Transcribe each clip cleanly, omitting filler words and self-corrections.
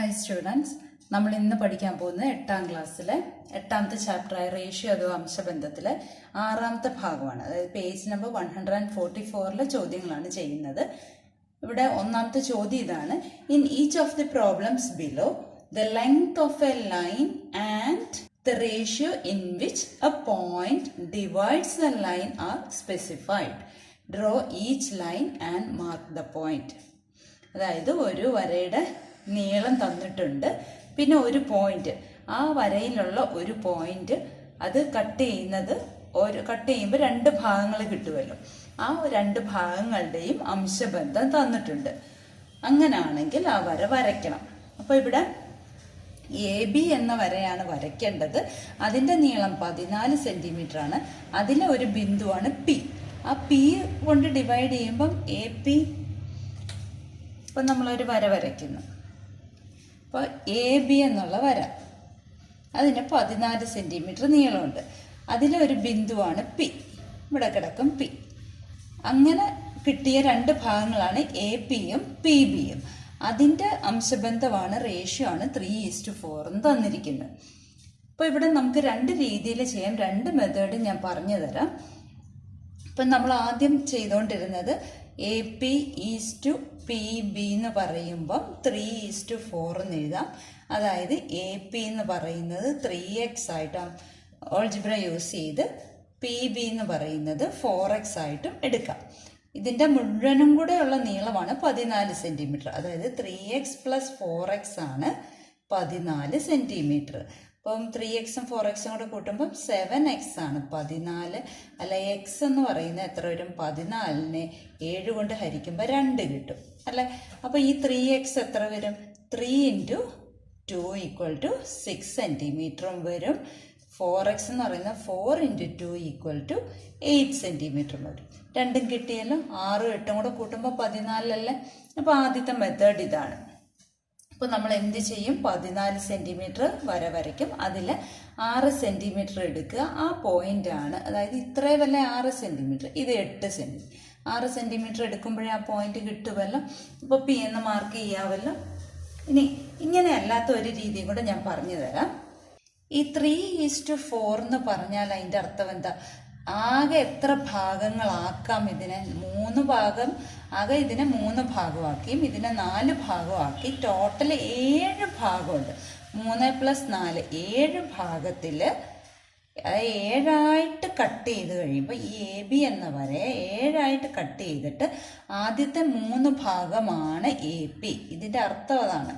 Hi students, നമ്മൾ ഇന്ന് പഠിക്കാൻ പോകുന്നത് 8ാം ക്ലാസ്സിലെ 8ാമത്തെ ചാപ്റ്ററായ റേഷ്യോ അഥവാ അംശബന്ധത്തിലെ 6ാമത്തെ ഭാഗമാണ്. അതായത് പേജ് നമ്പർ 144 ചോദ്യങ്ങളാണ് ചെയ്യുന്നത്. ഇവിടെ ഒന്നാമത്തെ ചോദ്യം ഇതാണ്: in each of the problems below the length of A line and the ratio in which A point divides the line R specified. Draw each line and mark the point. അതായത് ഒരു വരയുടെ നീളം തന്നിട്ടുണ്ട്, പിന്നെ ഒരു പോയിന്റ്, ആ വരയിലുള്ള ഒരു point അത് കട്ട് ചെയ്യുമ്പോൾ രണ്ട് ഭാഗങ്ങൾ കിട്ടുമല്ലോ. ആ രണ്ട് ഭാഗങ്ങളുടെയും അംശബന്ധം തന്നിട്ടുണ്ട്. അങ്ങനാണെങ്കിൽ ആ വര വരയ്ക്കണം. അപ്പോൾ ഇവിടെ AB എന്ന വരയാണ് വരയ്ക്കേണ്ടത്. അതിൻ്റെ നീളം 14 സെന്റിമീറ്റർ ആണ്. അതിലെ ഒരു ബിന്ദുവാണ് P. ആ P കൊണ്ട് ഡിവൈഡ് ചെയ്യുമ്പം AP. ഇപ്പം നമ്മളൊരു വര വരയ്ക്കുന്നു. അപ്പോൾ AB എന്നുള്ള വര, അതിന് 14 സെന്റിമീറ്റർ നീളമുണ്ട്. അതിലെ ഒരു ബിന്ദുവാണ് P. ഇവിടെ കിടക്കും P. അങ്ങനെ കിട്ടിയ രണ്ട് ഭാഗങ്ങളാണ് APയും PBയും. അതിൻ്റെ അംശബന്ധമാണ്, റേഷ്യോ ആണ് 3:4 എന്ന് തന്നിരിക്കുന്നത്. അപ്പോൾ ഇവിടെ നമുക്ക് രണ്ട് രീതിയിൽ ചെയ്യാം. രണ്ട് മെത്തേഡ് ഞാൻ പറഞ്ഞു തരാം. ഇപ്പം നമ്മൾ ആദ്യം ചെയ്തുകൊണ്ടിരുന്നത് AP:PB എന്ന് പറയുമ്പം 3:4 എന്ന് എഴുതാം. അതായത് AP എന്ന് പറയുന്നത് 3x ആയിട്ടും ഓൾജിബ്ര യൂസ് ചെയ്ത് PB എന്ന് പറയുന്നത് 4x ആയിട്ടും എടുക്കാം. ഇതിൻ്റെ മുഴുവനും കൂടെയുള്ള നീളമാണ് 14 സെന്റിമീറ്റർ. അതായത് 3x + 4x ആണ് 14 സെന്റിമീറ്റർ. അപ്പം 3xും 4xും കൂടെ കൂട്ടുമ്പം 7x ആണ് 14. അല്ല, x എന്ന് പറയുന്നത് എത്ര വരും? 14നെ 7 കൊണ്ട് ഹരിക്കുമ്പോൾ 2 കിട്ടും അല്ലേ? അപ്പോൾ ഈ 3x എത്ര വരും? 3 × 2 = 6 സെന്റിമീറ്ററും വരും. 4x എന്ന് പറയുന്നത് 4 × 2 = 8 സെന്റിമീറ്റർ വരും. രണ്ടും കിട്ടിയല്ലോ. 6ഉം 8ഉം കൂടെ കൂട്ടുമ്പോൾ 14 അല്ലേ? അപ്പോൾ ആദ്യത്തെ മെത്തേഡ് ഇതാണ്. അപ്പോൾ നമ്മൾ എന്ത് ചെയ്യും? 14 സെന്റിമീറ്റർ വര വരയ്ക്കും. അതിൽ 6 സെന്റിമീറ്റർ എടുക്കുക. ആ പോയിന്റ് ആണ്, അതായത് ഇത്രയും വല്ല 6 സെന്റിമീറ്റർ, ഇത് 8 സെന്റിമീറ്റർ. 6 സെന്റിമീറ്റർ എടുക്കുമ്പോഴേ ആ പോയിന്റ് കിട്ടുമല്ലോ. അപ്പോൾ P എന്ന് മാർക്ക് ചെയ്യാമല്ലോ. ഇനി ഇങ്ങനെ അല്ലാത്ത ഒരു രീതിയും കൂടെ ഞാൻ പറഞ്ഞു തരാം. ഈ 3:4 എന്ന് പറഞ്ഞാൽ അതിൻ്റെ അർത്ഥം എന്താ? ആകെ എത്ര ഭാഗങ്ങളാക്കാം ഇതിനെ? 3 ഭാഗം. ആകെ ഇതിനെ 3 ഭാഗമാക്കിയും ഇതിനെ 4 ഭാഗമാക്കി ടോട്ടൽ 7 ഭാഗമുണ്ട്. 3 + 4 7 ഭാഗത്തിൽ 7ആയിട്ട് കട്ട് ചെയ്ത് കഴിയുമ്പോൾ ഈ AB എന്ന വരെ 7ആയിട്ട് കട്ട് ചെയ്തിട്ട് ആദ്യത്തെ 3 ഭാഗമാണ് AP. ഇതിൻ്റെ അർത്ഥം അതാണ്.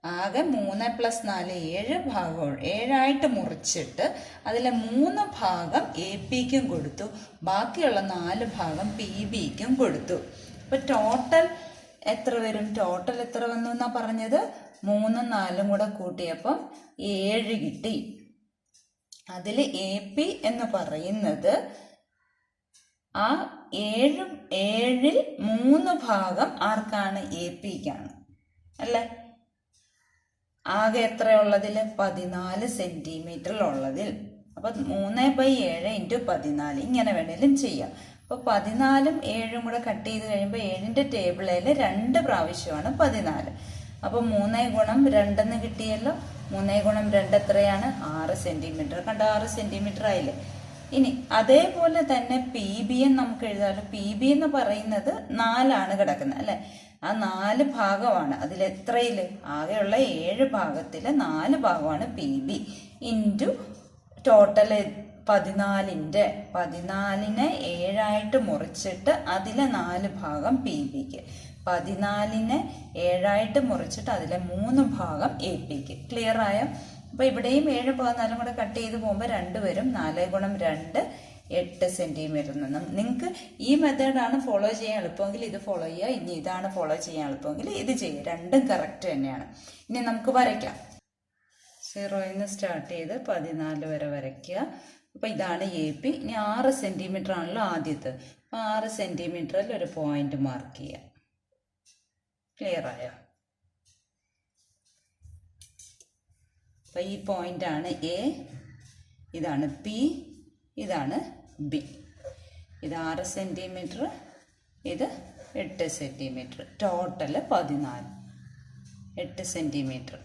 ആകെ 3 + 4 7 ഭാഗമാണ്. 7ആയിട്ട് മുറിച്ചിട്ട് അതിലെ 3 ഭാഗം APക്കും കൊടുത്തു, ബാക്കിയുള്ള 4 ഭാഗം PBക്കും കൊടുത്തു. അപ്പോൾ ടോട്ടൽ എത്ര വരും? ടോട്ടൽ എത്ര വന്നു എന്നാ പറഞ്ഞത്? 3ഉം 4ഉം കൂടെ കൂട്ടിയപ്പം 7 കിട്ടി. അതിൽ AP എന്ന് പറയുന്നത് ആ 7ൽ 3 ഭാഗം ആർക്കാണ്? APക്കാണ് അല്ലേ? ആകെ എത്രയുള്ളതിൽ? 14 സെന്റിമീറ്ററിലുള്ളതിൽ. അപ്പം 3/7 × 14 ഇങ്ങനെ വേണേലും ചെയ്യാം. അപ്പോൾ 14ഉം 7ഉം കൂടെ കട്ട് ചെയ്ത് കഴിയുമ്പോൾ 7ന്റെ ടേബിളിൽ 2 പ്രാവശ്യമാണ് 14. അപ്പോൾ 3 × 2 എന്ന് കിട്ടിയല്ലോ. 3 × 2 എത്രയാണ്? 6 സെന്റിമീറ്റർ. കണ്ട, 6 സെന്റിമീറ്റർ ആയില്ലേ? ഇനി അതേപോലെ തന്നെ PB എന്ന് നമുക്ക് എഴുതാമല്ലോ. PB എന്ന് പറയുന്നത് 4ആണ് കിടക്കുന്നത് അല്ലേ? ആ 4 ഭാഗമാണ്. അതിൽ എത്രയില്? ആകെയുള്ള 7 ഭാഗത്തിൽ 4 ഭാഗമാണ് PB. ഇൻറ്റു ടോട്ടൽ 14നെ 7ആയിട്ട് മുറിച്ചിട്ട് അതിലെ 4 ഭാഗം PBക്ക്, 14നെ 7ആയിട്ട് മുറിച്ചിട്ട് അതിലെ 3 ഭാഗം APക്ക്. ക്ലിയർ ആയോ? അപ്പോൾ ഇവിടെയും 7 ഭാഗം 4 കൂടെ കട്ട് ചെയ്ത് പോകുമ്പോൾ 2 വരും. 4 × 2 8 സെന്റിമീറ്റർ. നിങ്ങൾക്ക് ഈ മെത്തേഡാണ് ഫോളോ ചെയ്യാൻ എളുപ്പമെങ്കിൽ ഇത് ഫോളോ ചെയ്യുക. ഇനി ഇതാണ് ഫോളോ ചെയ്യാൻ എളുപ്പമെങ്കിൽ ഇത് ചെയ്യുക. രണ്ടും കറക്റ്റ് തന്നെയാണ്. ഇനി നമുക്ക് വരയ്ക്കാം. 0ൽ നിന്ന് സ്റ്റാർട്ട് ചെയ്ത് 14 വരെ വരയ്ക്കുക. അപ്പോൾ ഇതാണ് AP. ഇനി 6 സെന്റിമീറ്റർ ആണല്ലോ ആദ്യത്തെ. അപ്പോൾ 6 സെന്റിമീറ്ററിൽ ഒരു പോയിന്റ് മാർക്ക് ചെയ്യാം. ക്ലിയർ ആയോ? അപ്പോൾ ഈ പോയിന്റ് ആണ് A, ഇതാണ് P, ഇതാണ് B. ഇത് 6 സെന്റിമീറ്റർ, ഇത് 8 centimetre. Total 14. 8 centimetre,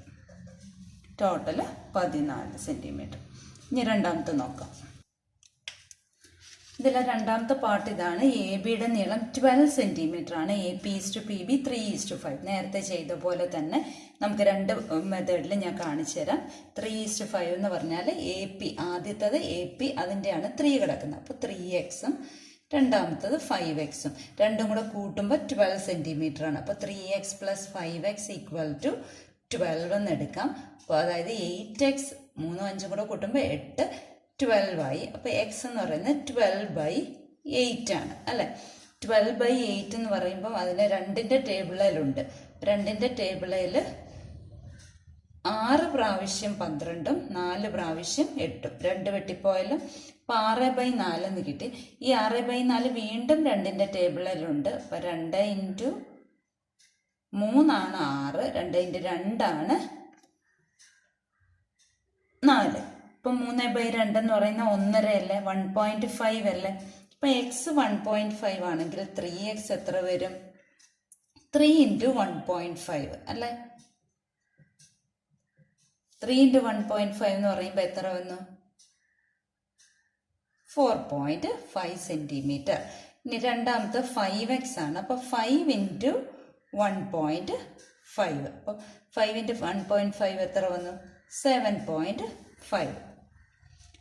total 14 centimetre. ഇനി രണ്ടാമത്തെ നോക്കാം. ഇതിലെ രണ്ടാമത്തെ പാർട്ട് ഇതാണ്. എ ബിയുടെ നീളം 12 സെൻറ്റിമീറ്റർ ആണ്. A P is P B 3:5. നേരത്തെ ചെയ്ത പോലെ തന്നെ നമുക്ക് രണ്ട് മെത്തേഡിൽ ഞാൻ കാണിച്ചു തരാം. 3:5 എന്ന് പറഞ്ഞാൽ എ പി, ആദ്യത്തത് എ പി, അതിൻ്റെയാണ് 3 കിടക്കുന്നത്. അപ്പോൾ 3x രണ്ടാമത്തത് 5x രണ്ടും കൂടെ കൂട്ടുമ്പോൾ 12 സെൻറ്റിമീറ്റർ ആണ്. അപ്പോൾ 3x + 5x = 12 എന്ന് എടുക്കാം. അപ്പോൾ അതായത് 8x 3ഉം 5ഉം കൂടെ കൂട്ടുമ്പോൾ 8, 12 ആയി. അപ്പോൾ എക്സ് എന്ന് പറയുന്നത് 12/8 ആണ് അല്ലേ. 12/8 എന്ന് പറയുമ്പോൾ അതിന് 2ന്റെ ടേബിളിലുണ്ട്. 2ന്റെ ടേബിളിൽ 6 പ്രാവശ്യം 12ഉം 4 പ്രാവശ്യം 8ഉം 2 വെട്ടിപ്പോയാലും അപ്പോൾ 6/4 എന്ന് കിട്ടി. ഈ 6/4 വീണ്ടും 2ന്റെ ടേബിളിലുണ്ട്. അപ്പോൾ 2 × 3 ആണ് 6, 2 × 2 ആണ് 4. ഇപ്പം 3/2 എന്ന് പറയുന്ന 1.5 അല്ലേ, 1.5 അല്ലേ. അപ്പം എക്സ് 1.5 ആണെങ്കിൽ 3x എത്ര വരും? 3 × 1.5 അല്ലേ. 3 × 1.5 എന്ന് പറയുമ്പോൾ എത്ര വന്നു? 4.5 സെൻറ്റിമീറ്റർ. ഇനി രണ്ടാമത്തെ 5x ആണ്. അപ്പോൾ 5 × 1.5. അപ്പോൾ 5 × 1.5 എത്ര വന്നു? 7.5.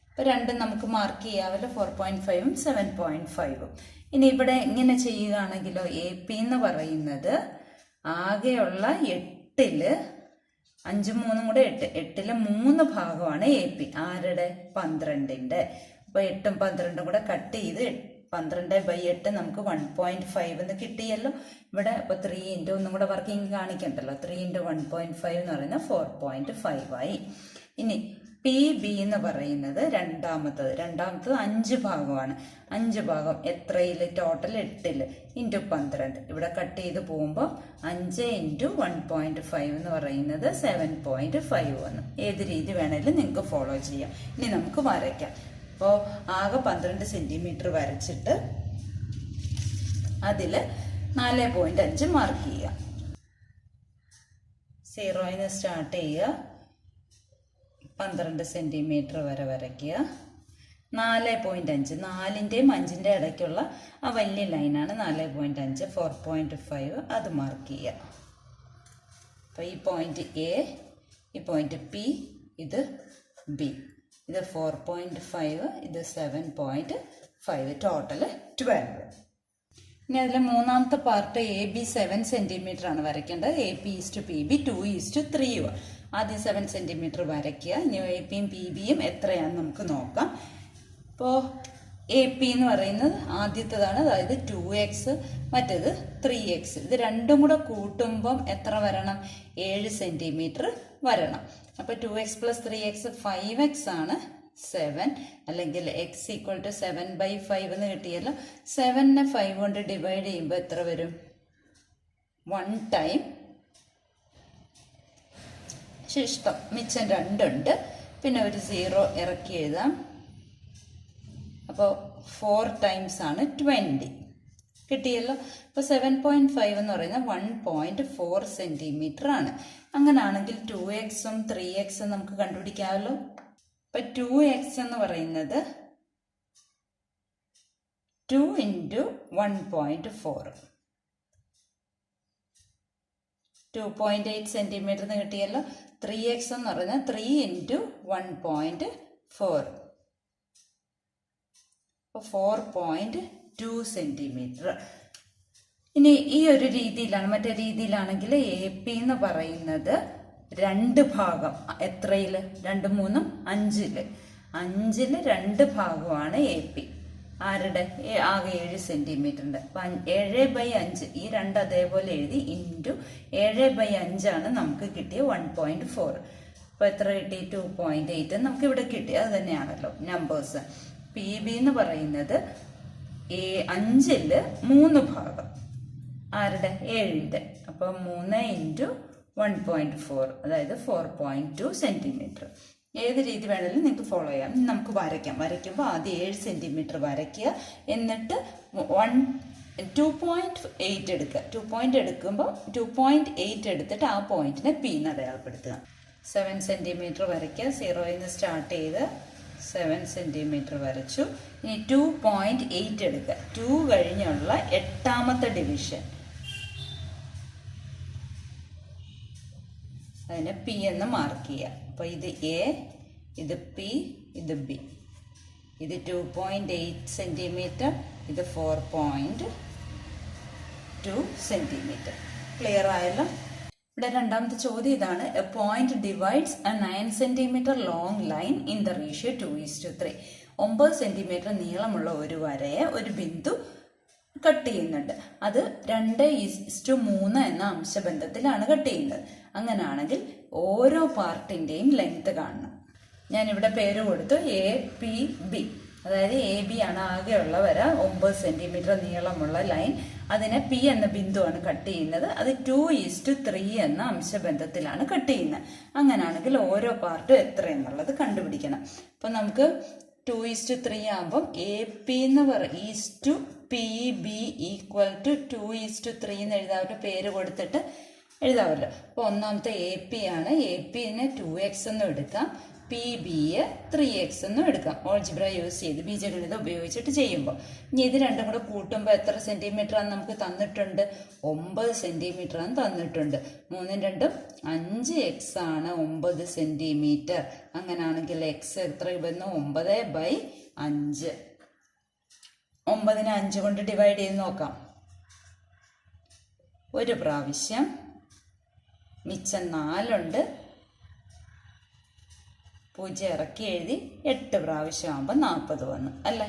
അപ്പോൾ രണ്ടും നമുക്ക് മാർക്ക് ചെയ്യാമല്ലോ, 4.5ഉം 7.5ഉം. ഇനി ഇവിടെ ഇങ്ങനെ ചെയ്യുകയാണെങ്കിലോ, എ പി എന്ന് പറയുന്നത് ആകെയുള്ള 8ൽ 5ഉം 3ഉം കൂടെ 8, 8ലെ 3 ഭാഗമാണ് എ പി. ആരുടെ? 12ന്റെ. അപ്പോൾ 8ഉം 12ഉം കൂടെ കട്ട് ചെയ്ത് 12/8 നമുക്ക് 1.5 എന്ന് കിട്ടിയല്ലോ ഇവിടെ. അപ്പോൾ 3 × ഒന്നും കൂടെ വർക്കിംഗ് കാണിക്കണ്ടല്ലോ. 3 × 1.5 എന്ന് പറയുന്നത് 4.5 ആയി. ഇനി പി ബി എന്ന് പറയുന്നത് രണ്ടാമത്തത് 5 ഭാഗമാണ്. 5 ഭാഗം എത്രയിൽ? ടോട്ടൽ 8ൽ × 12. ഇവിടെ കട്ട് ചെയ്ത് പോകുമ്പോൾ 5 × 1.5 എന്ന് പറയുന്നത് 7.5 വന്നു. ഏത് രീതി വേണേലും നിങ്ങൾക്ക് ഫോളോ ചെയ്യാം. ഇനി നമുക്ക് വരയ്ക്കാം. അപ്പോൾ ആകെ 12 സെൻറ്റിമീറ്റർ വരച്ചിട്ട് അതിൽ 4.5 മാർക്ക് ചെയ്യുക. 0 സ്റ്റാർട്ട് ചെയ്യുക, 12 സെൻറ്റിമീറ്റർ വരെ വരയ്ക്കുക. 4.5, 4ന്റെയും 5ന്റെ ഇടയ്ക്കുള്ള ആ വലിയ ലൈനാണ് 4.5, 4.5 അത് മാർക്ക് ചെയ്യുക. അപ്പോൾ ഈ പോയിന്റ് എ, ഈ പോയിന്റ് പി, ഇത് ബി, ഇത് 4.5, ഇത് 7.5, ടോട്ടൽ 12. ഇനി അതിലെ മൂന്നാമത്തെ പാർട്ട് എ ബി 7 സെൻറ്റിമീറ്റർ ആണ് വരയ്ക്കേണ്ടത്. A P is P B 2:3. ആദ്യം 7 സെൻറ്റിമീറ്റർ വരയ്ക്കുക. ഇനി എ പിയും പി ബിയും എത്രയാണെന്ന് നമുക്ക് നോക്കാം. ഇപ്പോൾ എ പി എന്ന് പറയുന്നത് ആദ്യത്തേതാണ്, അതായത് 2x, മറ്റേത് 3x. ഇത് രണ്ടും കൂടെ കൂട്ടുമ്പം എത്ര വരണം? 7 സെൻറ്റിമീറ്റർ വരണം. അപ്പോൾ 2x + 3x 5x ആണ് 7, അല്ലെങ്കിൽ x = 7/5 എന്ന് കിട്ടിയല്ലോ. 7നെ 5 കൊണ്ട് ഡിവൈഡ് ചെയ്യുമ്പോൾ എത്ര വരും? 1 ടൈം ശിഷ്ടം, മിച്ചം 2 ഉണ്ട്. പിന്നെ ഒരു 0 ഇറക്കി എഴുതാം. അപ്പോൾ 4 ടൈംസ് ആണ് 20 കിട്ടിയല്ലോ. അപ്പോൾ 7.5 എന്ന് പറയുന്നത് 1.4 സെൻറ്റിമീറ്റർ ആണ്. അങ്ങനെയാണെങ്കിൽ 2xഉം 3xഉം നമുക്ക് കണ്ടുപിടിക്കാമല്ലോ. അപ്പം 2x എന്ന് പറയുന്നത് 2 × 1.4, 2.8 സെൻറ്റിമീറ്റർ എന്ന് കിട്ടിയല്ലോ. 3x എന്ന് പറയുന്നത് 3 × 1.4, അപ്പോൾ 4.2 സെൻറ്റിമീറ്റർ. ഇനി ഈ ഒരു രീതിയിലാണ്. മറ്റേ രീതിയിലാണെങ്കിൽ എ പി എന്ന് പറയുന്നത് 2 ഭാഗം എത്രയിൽ? 2, 3, 5ൽ 2 ഭാഗമാണ് എ പി. ആരുടെ? ആകെ 7 സെൻറ്റിമീറ്ററിൻ്റെ. 7/5, ഈ 2 അതേപോലെ എഴുതി, × 7/5 ആണ് നമുക്ക് കിട്ടിയ 1.4. അപ്പോൾ എത്ര കിട്ടി? 2.8 നമുക്ക് ഇവിടെ കിട്ടി. അത് തന്നെയാണല്ലോ നമ്പേഴ്സ്. പി ബി എന്ന് പറയുന്നത് 5ൽ 3 ഭാഗം, ആരുടെ? 7ന്റെ. അപ്പോൾ 3 × 1.4, അതായത് 4.2 സെൻറ്റിമീറ്റർ. ഏത് രീതി വേണമെങ്കിലും നിങ്ങൾക്ക് ഫോളോ ചെയ്യാം. നമുക്ക് വരയ്ക്കാം. വരയ്ക്കുമ്പോൾ ആദ്യം 7 സെൻറ്റിമീറ്റർ വരയ്ക്കുക, എന്നിട്ട് 2.8 എടുക്കുക. 2 എടുക്കുമ്പോൾ 2.8 എടുത്തിട്ട് ആ പോയിന്റിനെ പി എന്ന് അടയാളപ്പെടുത്തുക. 7 സെൻറ്റിമീറ്റർ വരയ്ക്കുക. 0യിൽ നിന്ന് സ്റ്റാർട്ട് ചെയ്ത് 7 സെൻറ്റിമീറ്റർ വരച്ചു. ഇനി 2.8 എടുക്കുക. 2 കഴിഞ്ഞുള്ള 8ാമത്തെ ഡിവിഷൻ, അതിനെ പി എന്ന് മാർക്ക് ചെയ്യുക. അപ്പോൾ ഇത് എ, ഇത് പി, ഇത് ബി. ഇത് 2.8 സെൻറ്റിമീറ്റർ, ഇത് 4.2 സെൻറ്റിമീറ്റർ. ക്ലിയർ ആയല്ലോ? ഇവിടെ രണ്ടാമത്തെ ചോദ്യം ഇതാണ്. A point divides A 9 centimetre long line in the ratio 2:3. 9 centimetre നീളമുള്ള ഒരു വരയെ ഒരു ബിന്ദു കട്ട് ചെയ്യുന്നുണ്ട്. അത് 2:3 എന്ന അംശബന്ധത്തിലാണ് കട്ട് ചെയ്യുന്നത്. അങ്ങനെയാണെങ്കിൽ ഓരോ പാർട്ടിൻ്റെയും ലെങ്ത് കാണണം. ഞാനിവിടെ പേര് കൊടുത്തു എ പി ബി. അതായത് എ ബി ആണ് ആകെയുള്ള വര, 9 സെൻറ്റിമീറ്റർ നീളമുള്ള ലൈൻ. അതിനെ പി എന്ന ബിന്ദുവാണ് കട്ട് ചെയ്യുന്നത്. അത് 2:3 എന്ന അംശബന്ധത്തിലാണ് കട്ട് ചെയ്യുന്നത്. അങ്ങനെയാണെങ്കിൽ ഓരോ പാർട്ടും എത്ര എന്നുള്ളത് കണ്ടുപിടിക്കണം. അപ്പം നമുക്ക് 2:3 ആകുമ്പം എ പി എന്ന് is to P B equal to 2:3 എന്ന് എഴുതാവല്ലോ. പേര് കൊടുത്തിട്ട് എഴുതാവല്ലോ. അപ്പോൾ ഒന്നാമത്തെ എ പി ആണ്. എ പിനെ 2x എന്നും എടുക്കാം, പി ബിയെ 3x എന്നും എടുക്കാം. ഓൾജിബ്ര യൂസ് ചെയ്ത് ബീജഗണിതം ഉപയോഗിച്ചിട്ട് ചെയ്യുമ്പോൾ. ഇനി ഇത് രണ്ടും കൂടെ കൂട്ടുമ്പോൾ എത്ര സെൻറ്റിമീറ്റർ ആണ് നമുക്ക് തന്നിട്ടുണ്ട്? 9 സെൻറ്റിമീറ്റർ ആണ് തന്നിട്ടുണ്ട്. 3ഉം 2ഉം 5x ആണ് 9 സെൻറ്റിമീറ്റർ. അങ്ങനെയാണെങ്കിൽ എക്സ് എത്ര വന്നു? 9/5. 9നെ 5 കൊണ്ട് ഡിവൈഡ് ചെയ്ത് നോക്കാം. ഒരു പ്രാവശ്യം, മിച്ചം 4 ഉണ്ട്. 0 ഇറക്കി എഴുതി 8 പ്രാവശ്യം ആകുമ്പോൾ 40 വന്നു അല്ലേ?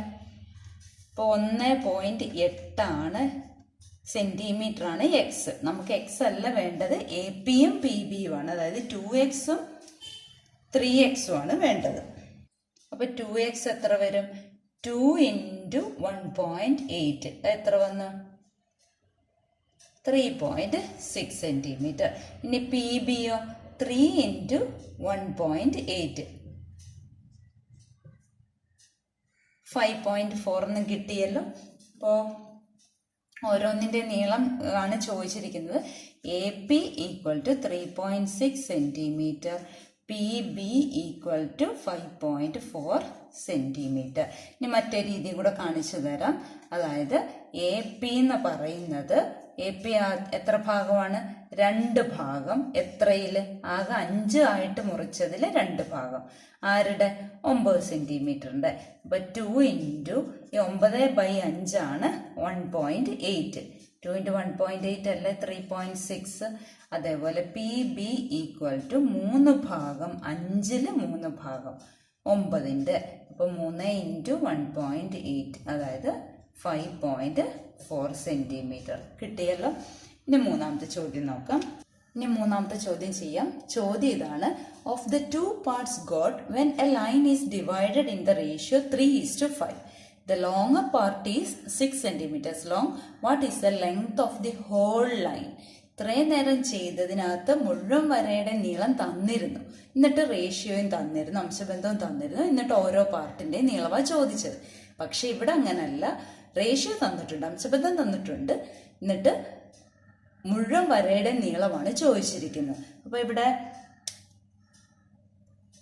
ഇപ്പോൾ 1.8 ആണ് സെൻറ്റിമീറ്റർ ആണ് എക്സ്. നമുക്ക് എക്സ് അല്ല വേണ്ടത്, എ പിയും പി ബിയും ആണ്. അതായത് 2xഉം 3xഉം ആണ് വേണ്ടത്. അപ്പോൾ 2x എത്ര വരും? 2 × 1.8 എത്ര വന്നു? 3.6 സെൻറ്റിമീറ്റർ. ഇനി പി ബിയോ 3 × 1.8 5.4 എന്ന് കിട്ടിയല്ലോ. അപ്പോൾ ഓരോന്നിൻ്റെ നീളം ആണ് ചോദിച്ചിരിക്കുന്നത്. A P equal to 3.6 centimetre, P B equal to 5.4 centimetre. ഇനി മറ്റേ രീതി കൂടെ കാണിച്ചു തരാം. അതായത് എ പി എന്ന് പറയുന്നത്, എ പി എത്ര ഭാഗമാണ്? 2 ഭാഗം. എത്രയിൽ? ആകെ 5 ആയിട്ട് മുറിച്ചതിൽ 2 ഭാഗം. ആരുടെ? 9 സെൻറ്റിമീറ്ററിൻ്റെ. അപ്പോൾ 2 × 9/5 ആണ് 1.8. 2 × 1.8 അല്ലേ 3.6. അതേപോലെ പി ബി ഈക്വൽ ടു 3 ഭാഗം 5ൽ 3 ഭാഗം 9ൻ്റെ. അപ്പോൾ 3 × 1.8 അതായത് 5.4 സെൻറ്റിമീറ്റർ കിട്ടിയല്ലോ. ഇനി മൂന്നാമത്തെ ചോദ്യം നോക്കാം. ഇനി മൂന്നാമത്തെ ചോദ്യം ചെയ്യാം. ചോദ്യം ഇതാണ്. Of the 2 parts got when A line is divided in the ratio 3:5. The longer part is 6 centimeters long. What is the length of the whole line? ഇത്രയും നേരം ചെയ്തതിനകത്ത് മുഴുവൻ വരയുടെ നീളം തന്നിരുന്നു, എന്നിട്ട് റേഷ്യോയും തന്നിരുന്നു, അംശബന്ധവും തന്നിരുന്നു, എന്നിട്ട് ഓരോ പാർട്ടിൻ്റെയും നീളമാണ് ചോദിച്ചത്. പക്ഷെ ഇവിടെ അങ്ങനല്ല. റേഷ്യോ തന്നിട്ടുണ്ട്, അംശബന്ധം തന്നിട്ടുണ്ട്, എന്നിട്ട് മുഴുവൻ വരയുടെ നീളമാണ് ചോദിച്ചിരിക്കുന്നത്. അപ്പോൾ ഇവിടെ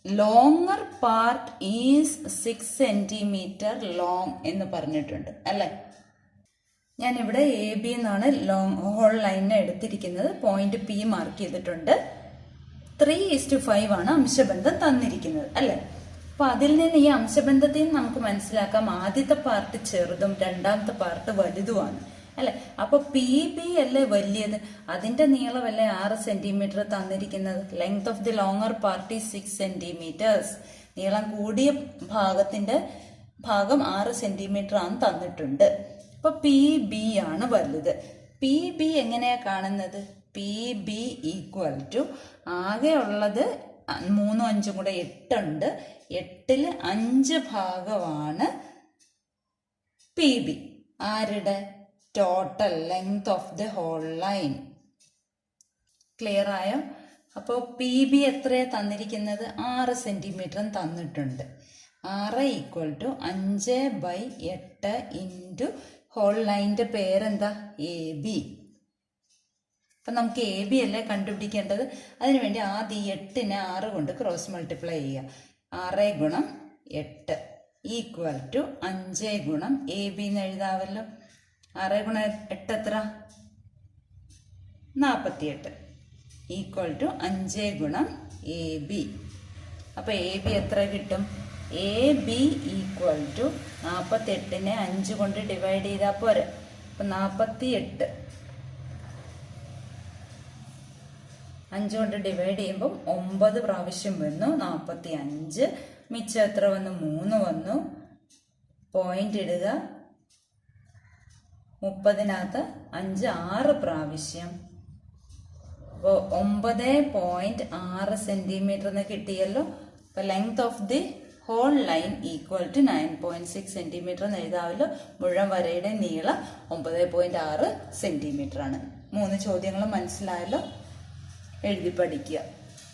longer part is 6 centimetre long എന്ന് പറഞ്ഞിട്ടുണ്ട് അല്ലേ? ഞാനിവിടെ എ ബി എന്നാണ് ഹോൾ ലൈനിനെ എടുത്തിരിക്കുന്നത്. പോയിന്റ് പി മാർക്ക് ചെയ്തിട്ടുണ്ട്. 3:5 ആണ് അംശബന്ധം തന്നിരിക്കുന്നത് അല്ലേ? അപ്പൊ അതിൽ നിന്ന് ഈ അംശബന്ധത്തിൽ നിന്ന് നമുക്ക് മനസ്സിലാക്കാം ആദ്യത്തെ പാർട്ട് ചെറുതും രണ്ടാമത്തെ പാർട്ട് വലുതുമാണ് അല്ലെ? അപ്പൊ പി ബി അല്ലേ വലിയത്, അതിന്റെ നീളമല്ലേ 6 സെന്റിമീറ്റർ തന്നിരിക്കുന്നത്. Length of the longer part is 6 centimetres. നീളം കൂടിയ ഭാഗം 6 സെന്റിമീറ്റർ ആണ് തന്നിട്ടുണ്ട്. അപ്പൊ പി ബി ആണ് വലുത്. പി ബി എങ്ങനെയാ കാണുന്നത്? പി ബി ഈക്വൽ ടു ആകെ ഉള്ളത് 3ഉം 5ഉം കൂടെ 8 ഉണ്ട്. 8ൽ 5 ഭാഗമാണ് പി ബി. ആരുടെ? Total length of the whole line. Clear ആയോ? അപ്പോൾ പി ബി എത്രയാണ് തന്നിരിക്കുന്നത്? 6 സെന്റിമീറ്റർ തന്നിട്ടുണ്ട്. 6 = 5/8 ഇൻറ്റു ഹോൾ ലൈനിന്റെ പേരെന്താ? A B. അപ്പം നമുക്ക് എ ബി അല്ലേ കണ്ടുപിടിക്കേണ്ടത്. അതിനുവേണ്ടി ആദ്യം 8നെ 6 കൊണ്ട് ക്രോസ് മൾട്ടിപ്ലൈ ചെയ്യുക. 6 ഗുണം 8 ഈക്വൽ ടു 5 ഗുണം എ ബി എന്ന് എഴുതാവല്ലോ. 6 ഗുണം 8 എത്ര? 48 ഈക്വൽ ടു 5 ഗുണം എ ബി. അപ്പോൾ എ ബി എത്ര കിട്ടും? എ ബി ഈക്വൽ ടു 48നെ 5 കൊണ്ട് ഡിവൈഡ് ചെയ്താൽ പോരെ. അപ്പം 48 5 കൊണ്ട് ഡിവൈഡ് ചെയ്യുമ്പം 9 പ്രാവശ്യം വന്നു. 45 മിച്ചം എത്ര വന്നു? 3 വന്നു. പോയിന്റ് ഇടുക. 30നകത്ത് 5 6 പ്രാവശ്യം. അപ്പോൾ 9.6 സെന്റിമീറ്റർ എന്ന് കിട്ടിയല്ലോ. അപ്പൊ length of the whole line equal to 9.6 centimetre എന്ന് എഴുതാമല്ലോ. മുഴുവൻ വരയുടെ നീളം 9.6 സെന്റിമീറ്റർ ആണ്. 3 ചോദ്യങ്ങളും മനസ്സിലായല്ലോ. എഴുതി പഠിക്കുക.